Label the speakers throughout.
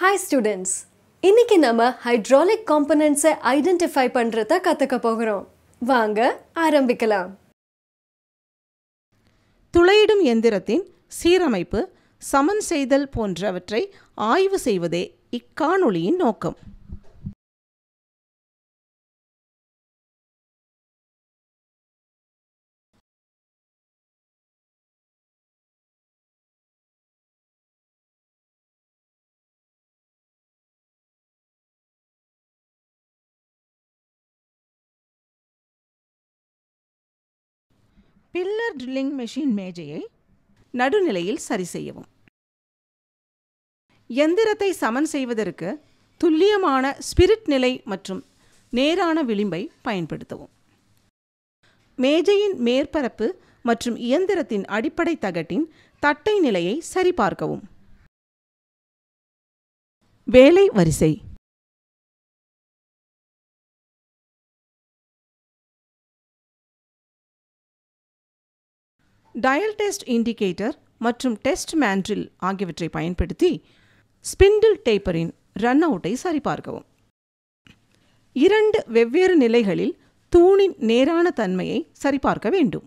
Speaker 1: Hi students. இன்னைக்கு நம்ம hydraulic components identify பண்றத கத்துக்க போகிறோம். வாங்க ஆரம்பிக்கலாம்.
Speaker 2: துளையிடும் எந்திரத்தின் சீரமைப்பு, சமன் செய்தல் போன்றவற்றை ஆய்வு செய்வதே இக்காணொளியின் நோக்கம். பில்லர் ட்ரில்லிங் மெஷின் மேஜையை நடுநிலையில் சரி செய்யவும். எந்திரத்தை சமன் செய்வதற்கு துல்லியமான ஸ்பிரிட் நிலை மற்றும் நேரான விளிம்பை பயன்படுத்தவும். மேஜையின் மேற்பரப்பு மற்றும் இயந்திரத்தின் அடிப்படை தகட்டின் தட்டை நிலையை சரிபார்க்கவும். வேலை வரிசை. டயல் டெஸ்ட் இண்டிகேட்டர் மற்றும் டெஸ்ட் மேண்ட்ரில் ஆகியவற்றை பயன்படுத்தி ஸ்பிண்டில் டேப்பரின் ரன் அவுட்டை சரிபார்க்கவும். 2 வெவ்வேறு நிலைகளில் தூணின் நேரான தன்மையை சரிபார்க்க வேண்டும்.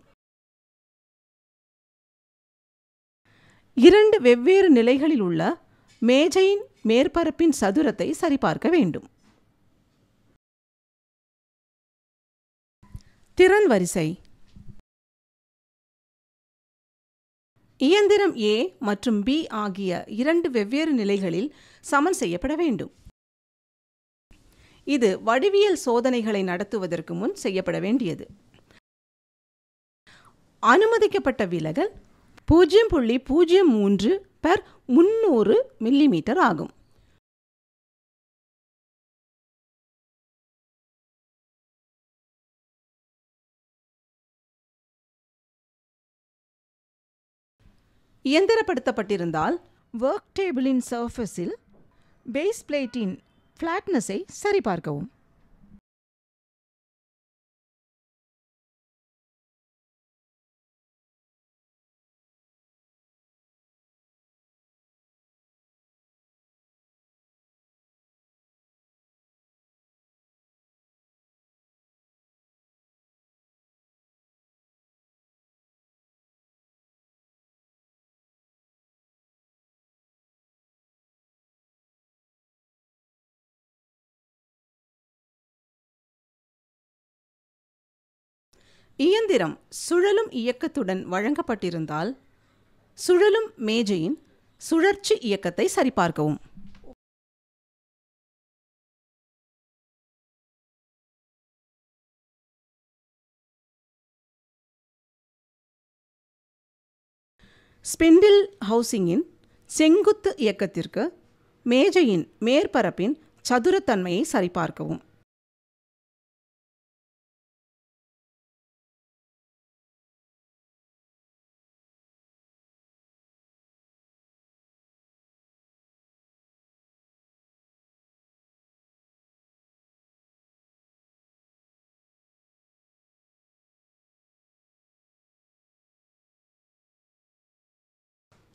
Speaker 2: 2 வெவ்வேறு நிலைகளில் உள்ள மேஜையின் மேற்பரப்பின் சதுரத்தை சரிபார்க்க வேண்டும். திறன் வரிசை. இயந்திரம் A மற்றும் B ஆகிய 2 வெவ்வேறு நிலைகளில் சமன் செய்யப்பட வேண்டும். இது வடிவியல் சோதனைகளை நடத்துவதற்கு முன் செய்யப்பட வேண்டியது. அனுமதிக்கப்பட்ட விலகல் 0.03/300 மில்லிமீட்டர் ஆகும். இயந்திரப்படுத்தப்பட்டிருந்தால் ஒர்க் டேபிளின் சர்ஃபஸில் பேஸ் பிளேட்டின் ஃப்ளாட்னஸை சரிபார்க்கவும். இயந்திரம் சுழலும் இயக்கத்துடன் வழங்கப்பட்டிருந்தால் சுழலும் மேஜையின் சுழற்சி இயக்கத்தை சரிபார்க்கவும். ஸ்பிண்டில் ஹவுசிங்கின் செங்குத்து இயக்கத்திற்கு மேஜையின் மேற்பரப்பின் சதுரத்தன்மையை சரிபார்க்கவும்.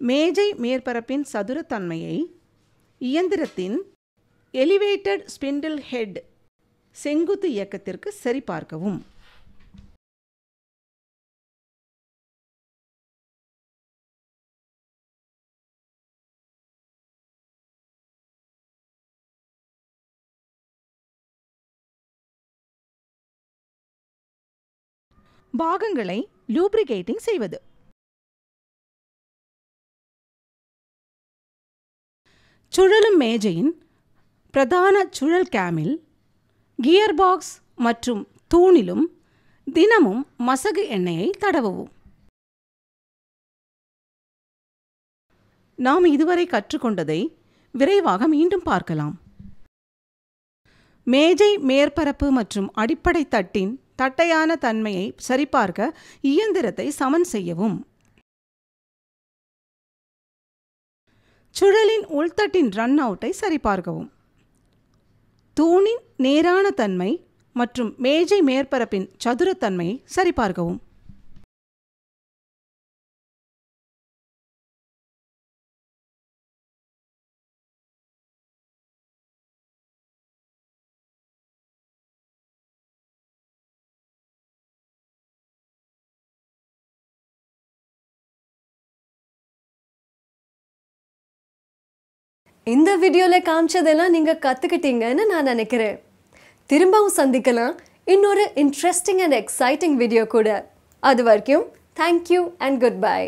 Speaker 2: மேஜை மேற்பரப்பின் சதுரத்தன்மையை இயந்திரத்தின் எலிவேட்டட் ஸ்பிண்டில் ஹெட் செங்குத்து இயக்கத்திற்கு சரிபார்க்கவும். பாகங்களை லூப்ரிகேட்டிங் செய்வது. சுழலும் மேஜையின் பிரதான சுழல் கேமில், கியர் பாக்ஸ் மற்றும் தூணிலும் தினமும் மசகு எண்ணெயை தடவவும். நாம் இதுவரை கற்றுக்கொண்டதை விரைவாக மீண்டும் பார்க்கலாம். மேஜை மேற்பரப்பு மற்றும் அடிப்படை தட்டின் தட்டையான தன்மையை சரிபார்க்க இயந்திரத்தை சமன் செய்யவும். சுழலின் உள்தட்டின் ரன் அவுட்டை சரிபார்க்கவும். தூணின் நேரான தன்மை மற்றும் மேஜை மேற்பரப்பின் சதுரத்தன்மையை சரிபார்க்கவும்.
Speaker 1: இந்த வீடியோவில் காமிச்சதெல்லாம் நீங்கள் கற்றுக்கிட்டீங்கன்னு நான் நினைக்கிறேன். திரும்பவும் சந்திக்கலாம் இன்னொரு இன்ட்ரெஸ்டிங் அண்ட் எக்ஸைட்டிங் வீடியோ கூட. அது வரைக்கும் தேங்க்யூ அண்ட் குட் பை.